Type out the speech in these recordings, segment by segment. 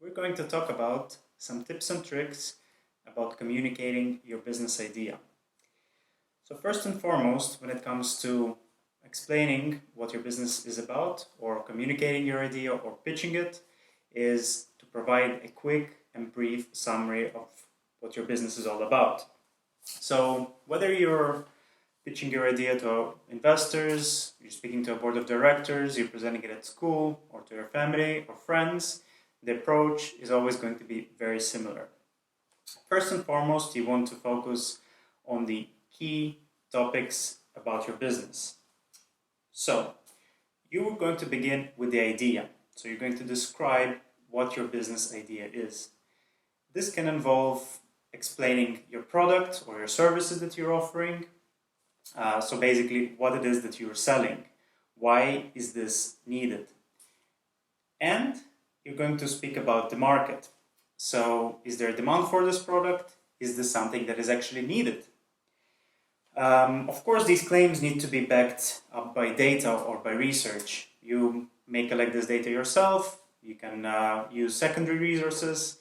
We're going to talk about some tips and tricks about communicating your business idea. So first and foremost, when it comes to explaining what your business is about or communicating your idea or pitching it, is to provide a quick and brief summary of what your business is all about. So whether you're pitching your idea to investors, you're speaking to a board of directors, you're presenting it at school or to your family or friends, the approach is always going to be very similar. First and foremost, you want to focus on the key topics about your business. So, you're going to begin with the idea. So you're going to describe what your business idea is. This can involve explaining your product or your services that you're offering. So basically, what it is that you're selling. Why is this needed? And you're going to speak about the market. So, is there a demand for this product? Is this something that is actually needed? Of course, these claims need to be backed up by data or by research. You may collect this data yourself. You can use secondary resources.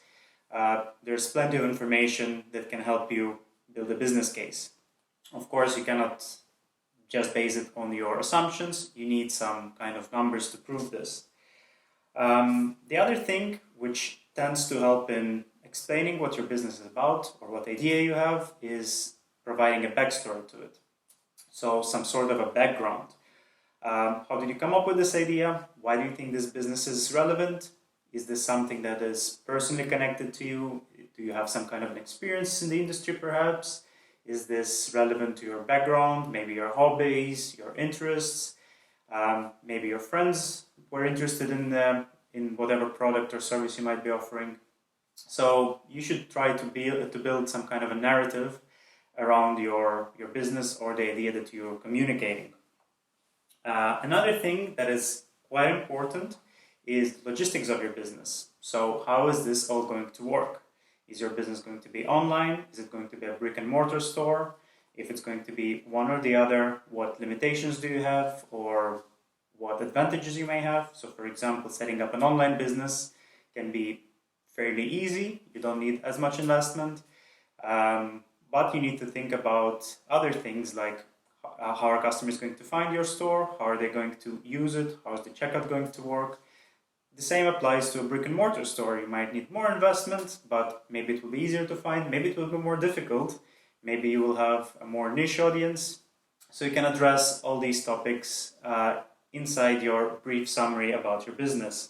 There's plenty of information that can help you build a business case. Of course, you cannot just base it on your assumptions. You need some kind of numbers to prove this. The other thing which tends to help in explaining what your business is about or what idea you have is providing a backstory to it. So some sort of a background. How did you come up with this idea? Why do you think this business is relevant? Is this something that is personally connected to you? Do you have some kind of an experience in the industry perhaps? Is this relevant to your background, maybe your hobbies, your interests? Maybe your friends were interested in whatever product or service you might be offering. So you should try to build some kind of a narrative around your business or the idea that you're communicating. Another thing that is quite important is logistics of your business. So how is this all going to work? Is your business going to be online? Is it going to be a brick and mortar store? If it's going to be one or the other, what limitations do you have or what advantages you may have? So for example, setting up an online business can be fairly easy. You don't need as much investment, but you need to think about other things like how are customers going to find your store? How are they going to use it? How is the checkout going to work? The same applies to a brick and mortar store. You might need more investment, but maybe it will be easier to find. Maybe it will be more difficult. Maybe you will have a more niche audience. So you can address all these topics inside your brief summary about your business.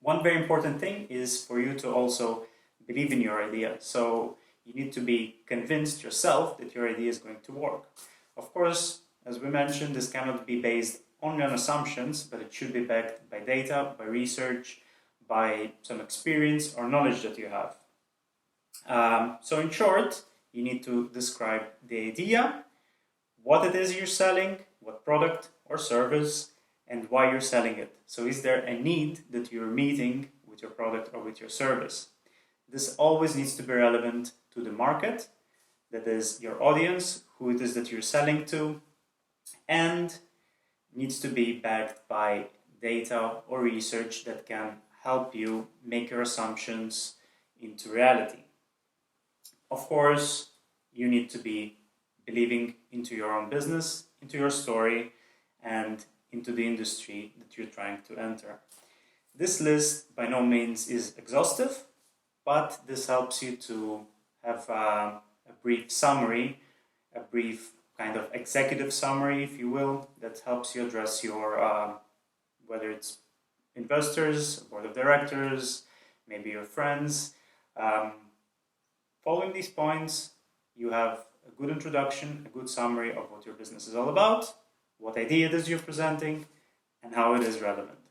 One very important thing is for you to also believe in your idea. So you need to be convinced yourself that your idea is going to work. Of course, as we mentioned, this cannot be based only on assumptions, but it should be backed by data, by research, by some experience or knowledge that you have. So in short, you need to describe the idea, what it is you're selling, what product or service, and why you're selling it. So is there a need that you're meeting with your product or with your service? This always needs to be relevant to the market, that is your audience, who it is that you're selling to, and needs to be backed by data or research that can help you make your assumptions into reality. Of course, you need to be believing into your own business, into your story, and into the industry that you're trying to enter. This list by no means is exhaustive, but this helps you to have a brief summary, a brief kind of executive summary, if you will, that helps you address your, whether it's investors, board of directors, maybe your friends. Following these points, you have a good introduction, a good summary of what your business is all about, what idea it is you're presenting, and how it is relevant.